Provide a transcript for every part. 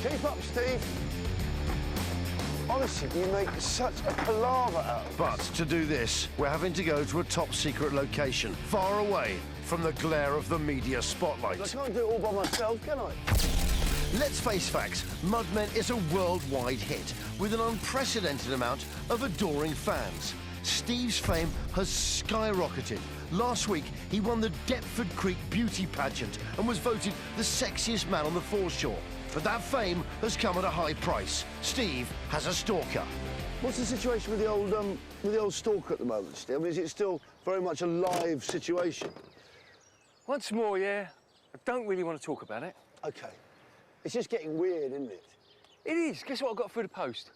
Keep up, Steve. Honestly, you make such a palaver out of it. But to do this, we're having to go to a top-secret location, far away from the glare of the media spotlight. I can't do it all by myself, can I? Let's face facts, MudMen is a worldwide hit with an unprecedented amount of adoring fans. Steve's fame has skyrocketed. Last week, he won the Deptford Creek Beauty Pageant and was voted the sexiest man on the foreshore. But that fame has come at a high price. Steve has a stalker. What's the situation with the old stalker at the moment, Steve? I mean, is it still very much a live situation? Once more, yeah. I don't really want to talk about it. OK. It's just getting weird, isn't it? It is. Guess what I got through the post?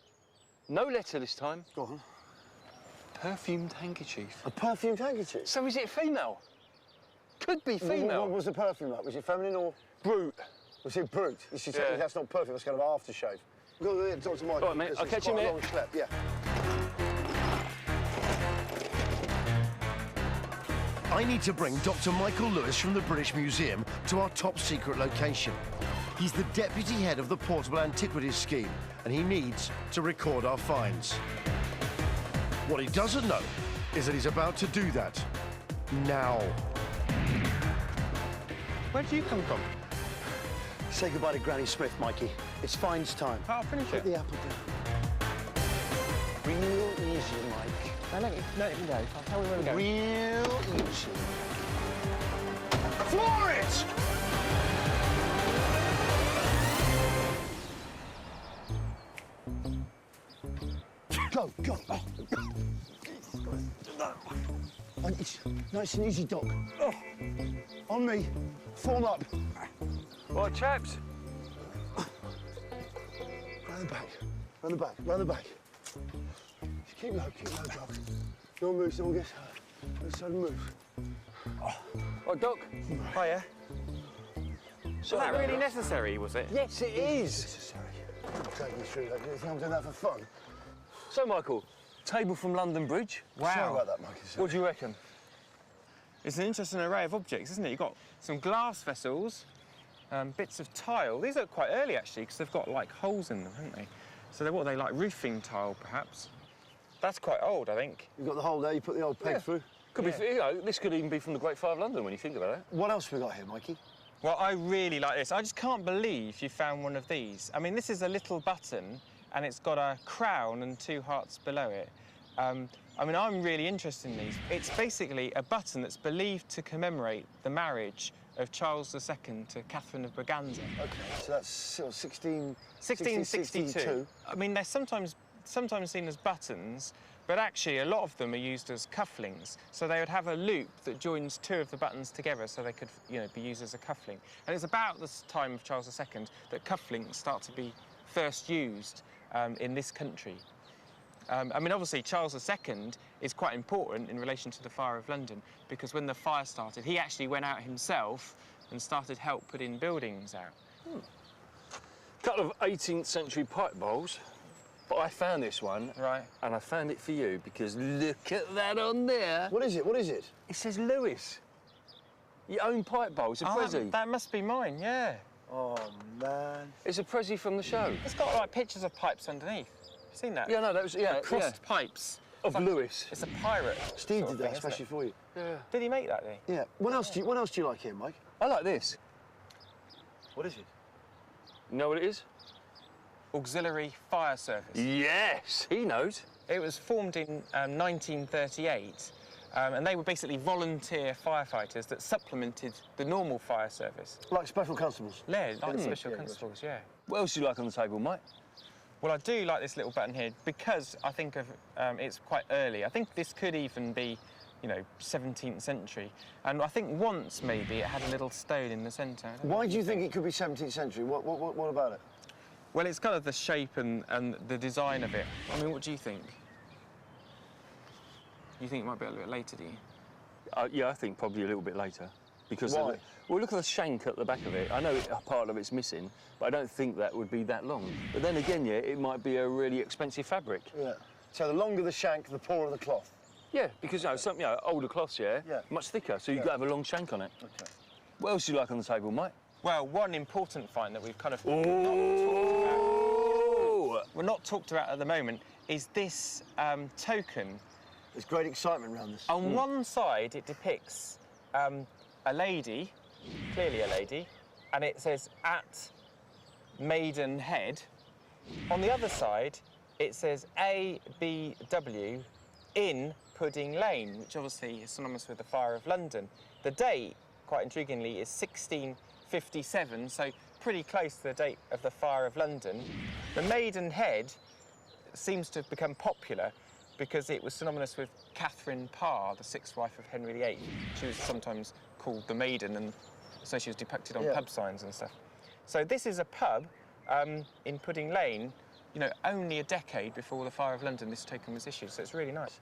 No letter this time. Go on. Perfumed handkerchief. A perfumed handkerchief? So is it female? Could be female. What was the perfume like? Was it feminine or...? Brute. Was it brute? You should tell me that's not perfume, that's kind of aftershave. Go to Dr. Michael. All right, mate, I'll catch you in a minute. Schlep, yeah. I need to bring Dr. Michael Lewis from the British Museum to our top-secret location. He's the deputy head of the Portable Antiquities Scheme, and he needs to record our finds. What he doesn't know is that he's about to do that now. Where do you come from? Say goodbye to Granny Smith, Mikey. It's finds time. I'll finish Put it. the apple down. Real easy, Mike. Now let me know. I'll tell you where we're going. Real easy. For it! Go, go. Oh. It's nice and easy, Doc. Oh. On me. Form up. Right, chaps. Round the back. Round the back. Round the back. Just keep low, Doc. Don't move, someone gets hurt. Don't sudden move. Oh, Doc. Hiya. Was that really necessary, was it? Yes, it is. Necessary. Take me through that. You think I'm doing that for fun? So, Michael, table from London Bridge. Wow. Sorry about that, Mikey. What do you reckon? It's an interesting array of objects, isn't it? You've got some glass vessels, bits of tile. These are quite early, actually, because they've got, like, holes in them, haven't they? So they're, what are they, like roofing tile, perhaps? That's quite old, I think. You've got the hole there, you put the old peg through. Could be, you know, this could even be from the Great Fire of London when you think about it. What else have we got here, Mikey? Well, I really like this. I just can't believe you found one of these. I mean, this is a little button, and it's got a crown and 2 hearts below it. I mean, I'm really interested in these. It's basically a button that's believed to commemorate the marriage of Charles II to Catherine of Braganza. OK, so that's 1662. I mean, they're sometimes seen as buttons, but actually a lot of them are used as cufflinks. So they would have a loop that joins 2 of the buttons together so they could, you know, be used as a cufflink. And it's about this time of Charles II that cufflinks start to be first used in this country. I mean, obviously, Charles II is quite important in relation to the Fire of London because when the fire started, he actually went out himself and started help putting buildings out. Couple of 18th century pipe bowls, but I found this one. Right. And I found it for you because look at that on there. What is it? What is it? It says Lewis. Your own pipe bowl. It's a Prezi. That must be mine, yeah. Oh, man. It's a Prezi from the show. It's got, like, pictures of pipes underneath. Seen that? Yeah, no, that was, yeah. Crossed pipes. Of like, Lewis. It's a pirate. Steve sort did of that thing, especially isn't for you. Yeah. Did he make that, did he? Yeah. What else do you like here, Mike? I like this. What is it? You know what it is? Auxiliary Fire Service. Yes, he knows. It was formed in 1938, and they were basically volunteer firefighters that supplemented the normal fire service. Like special constables? Yeah, like special constables, yeah. What else do you like on the table, Mike? Well, I do like this little button here because I think of it's quite early. I think this could even be, you know, 17th century. And I think once, maybe, it had a little stone in the centre. Why do you think it could be 17th century? What about it? Well, it's kind of the shape and the design of it. I mean, what do you think? You think it might be a little bit later, do you? Yeah, I think probably a little bit later. Because why? Well, look at the shank at the back of it. I know a part of it's missing, but I don't think that would be that long. But then again, yeah, it might be a really expensive fabric. Yeah. So the longer the shank, the poorer the cloth. Yeah, because you know, some older cloths, yeah, much thicker, so you've got to have a long shank on it. Okay. What else do you like on the table, Mike? Well, one important find that we've kind of not talked about at the moment is this token. There's great excitement around this. On one side, it depicts a lady, clearly a lady, and it says at Maidenhead. On the other side, it says ABW in Pudding Lane, which obviously is synonymous with the Fire of London. The date, quite intriguingly, is 1657, so pretty close to the date of the Fire of London. The Maidenhead seems to have become popular because it was synonymous with Catherine Parr, the sixth wife of Henry VIII. She was sometimes called the Maiden, and so she was depicted on pub signs and stuff. So this is a pub in Pudding Lane, you know, only a decade before the Fire of London this token was issued, so it's really nice.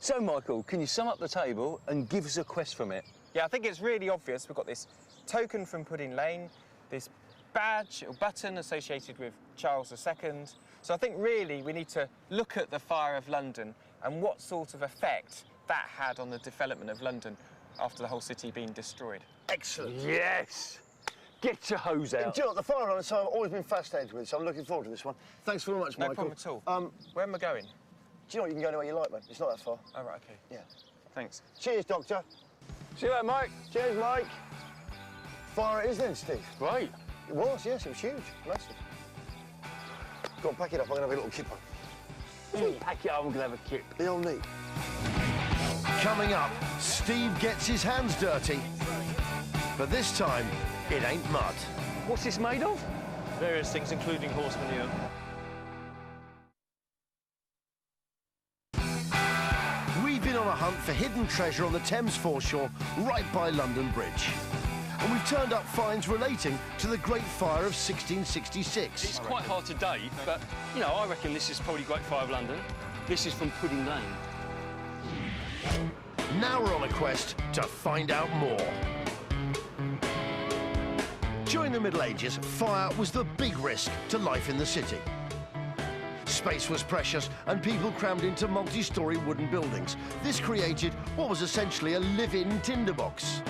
So, Michael, can you sum up the table and give us a quest from it? Yeah, I think it's really obvious. We've got this token from Pudding Lane, this badge or button associated with Charles II. So I think really we need to look at the Fire of London and what sort of effect that had on the development of London after the whole city being destroyed. Excellent. Yes! Get your hose out. Do you know what, the Fire of London, so I've always been fascinated with, so I'm looking forward to this one. Thanks very much, Michael. No problem at all. Where am I going? Do you know what, you can go anywhere you like, mate. It's not that far. Oh, right, OK. Yeah. Thanks. Cheers, Doctor. See you later, Mike. Cheers, Mike. Fire it is then, Steve. Right. It was, yes, it was huge. Massive. Go on, pack it up. I'm going to have a little kipper. Pack it up, I'm going to have a kip. The old neat. Coming up, Steve gets his hands dirty. But this time, it ain't mud. What's this made of? Various things, including horse manure. We've been on a hunt for hidden treasure on the Thames foreshore, right by London Bridge. And we've turned up finds relating to the Great Fire of 1666. It's quite hard to date, but, you know, I reckon this is probably Great Fire of London. This is from Pudding Lane. Now we're on a quest to find out more. During the Middle Ages, fire was the big risk to life in the city. Space was precious and people crammed into multi-storey wooden buildings. This created what was essentially a live-in tinderbox.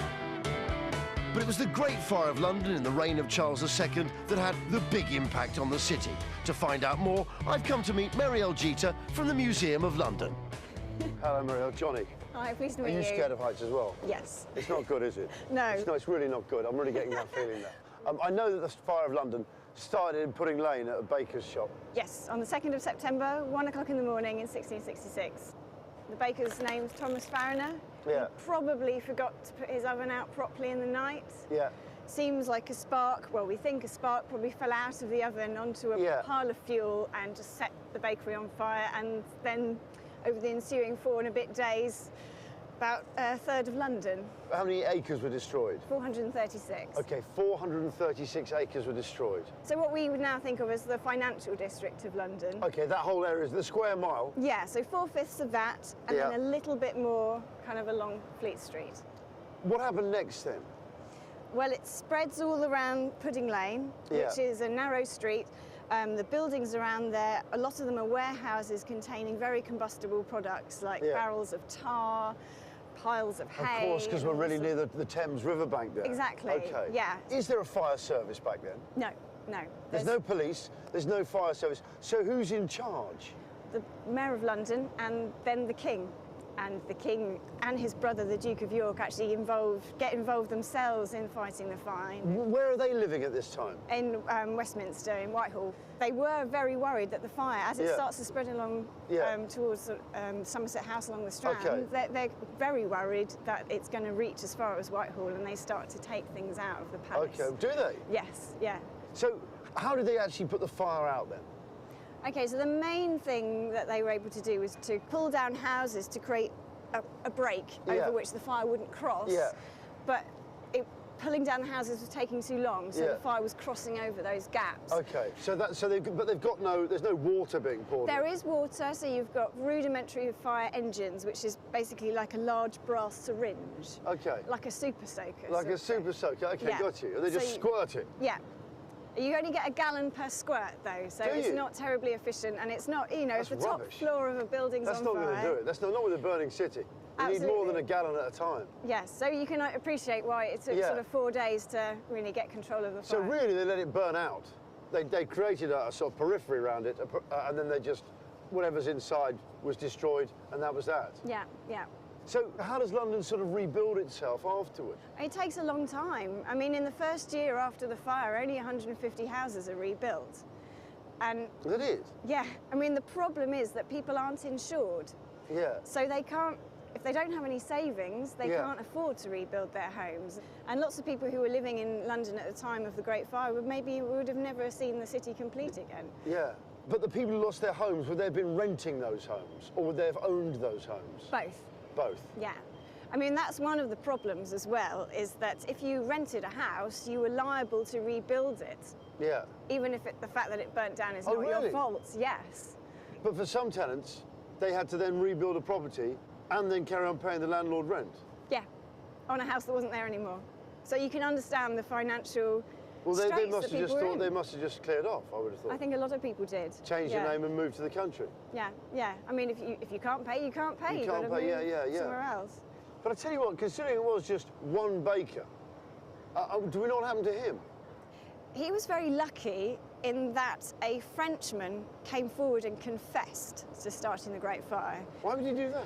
But it was the Great Fire of London in the reign of Charles II that had the big impact on the city. To find out more, I've come to meet Marielle Jeter from the Museum of London. Hello, Marielle. Johnny. Hi, pleased to meet Are you. you scared of heights as well? Yes. It's not good, is it? No. It's really not good. I'm really getting that feeling there. I know that the Fire of London started in Pudding Lane at a baker's shop. Yes, on the 2nd of September, 1 o'clock in the morning in 1666. The baker's name's Thomas Fariner. Yeah. He probably forgot to put his oven out properly in the night. Yeah. Seems like a spark, well, we think a spark probably fell out of the oven onto a pile of fuel and just set the bakery on fire. And then over the ensuing 4 and a bit days, about a third of London. How many acres were destroyed? 436. OK, 436 acres were destroyed. So what we would now think of as the financial district of London. OK, that whole area is the square mile. Yeah, so 4/5 of that, and then a little bit more kind of along Fleet Street. What happened next then? Well, it spreads all around Pudding Lane, which is a narrow street. The buildings around there, a lot of them are warehouses containing very combustible products like barrels of tar, piles of hay. Of course, because we're really near the Thames riverbank there. Exactly, OK. yeah. Is there a fire service back then? No, no. There's no police, there's no fire service. So who's in charge? The Mayor of London and then the King. And the King and his brother, the Duke of York, actually get involved themselves in fighting the fire. Where are they living at this time? In Westminster, in Whitehall. They were very worried that the fire, as it starts to spread along towards Somerset House along the Strand, they're very worried that it's going to reach as far as Whitehall, and they start to take things out of the palace. OK, do they? Yes, yeah. So how did they actually put the fire out then? OK, so the main thing that they were able to do was to pull down houses to create a break over which the fire wouldn't cross. Yeah. But pulling down the houses was taking too long, so the fire was crossing over those gaps. OK, but they've got there's no water being poured. There is water, so you've got rudimentary fire engines, which is basically like a large brass syringe. OK. Like a super soaker. Like a super soaker. OK, got you. And they just squirt it. Yeah. You only get a gallon per squirt, though, so it's not terribly efficient, and it's not, you know, if the top floor of a building's on fire... That's not going to do it. That's not with a burning city. You need more than a gallon at a time. Yes, so you can appreciate why it took sort of 4 days to really get control of the fire. So really, they let it burn out. They created a sort of periphery around it, and then they just, whatever's inside was destroyed, and that was that. Yeah, yeah. So how does London sort of rebuild itself afterward? It takes a long time. I mean, in the first year after the fire, only 150 houses are rebuilt. And That is? yeah, I mean, the problem is that people aren't insured. Yeah. So they can't, if they don't have any savings, they can't afford to rebuild their homes. And lots of people who were living in London at the time of the Great Fire would have never seen the city complete again. Yeah. But the people who lost their homes, would they have been renting those homes, or would they have owned those homes? Both. Both? Yeah. I mean, that's one of the problems as well, is that if you rented a house, you were liable to rebuild it. Yeah. Even if the fact that it burnt down is Oh, not really? your fault, yes. But for some tenants, they had to then rebuild a property and then carry on paying the landlord rent. Yeah, on a house that wasn't there anymore. So you can understand the financial straits they must that have just people were thought in. they must have just cleared off, I would have thought. I think a lot of people did. Change your name and move to the country. Yeah, yeah. I mean, if you can't pay, you can't pay. You You've can't got to pay, move yeah. somewhere else. But I tell you what, considering it was just one baker, do we know what happened to him? He was very lucky in that a Frenchman came forward and confessed to starting the Great Fire. Why would he do that?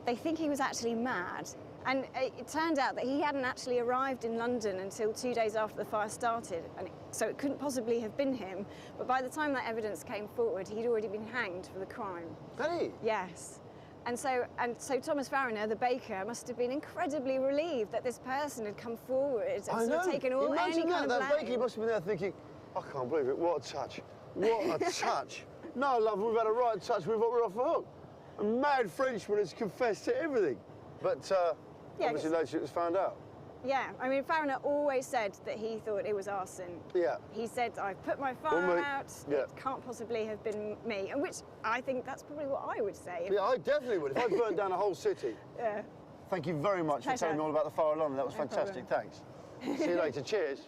They think he was actually mad. And it turned out that he hadn't actually arrived in London until 2 days after the fire started, and so it couldn't possibly have been him. But by the time that evidence came forward, he'd already been hanged for the crime. Had he? Yes. And so Thomas Fariner, the baker, must have been incredibly relieved that this person had come forward and sort of taken any kind of that blame. baker must have been there thinking, I can't believe it, what a touch. What a touch. No, love, we've had a right touch, we're off the hook. A mad Frenchman has confessed to everything. But obviously later it was found out. Yeah, I mean, Fariner always said that he thought it was arson. Yeah. He said, I put my fire out, it can't possibly have been me, and which I think that's probably what I would say. Yeah, I definitely would. If I burned down a whole city. Yeah. Thank you very much for telling me all about the fire of London. That was fantastic. Thanks. See you later. Cheers.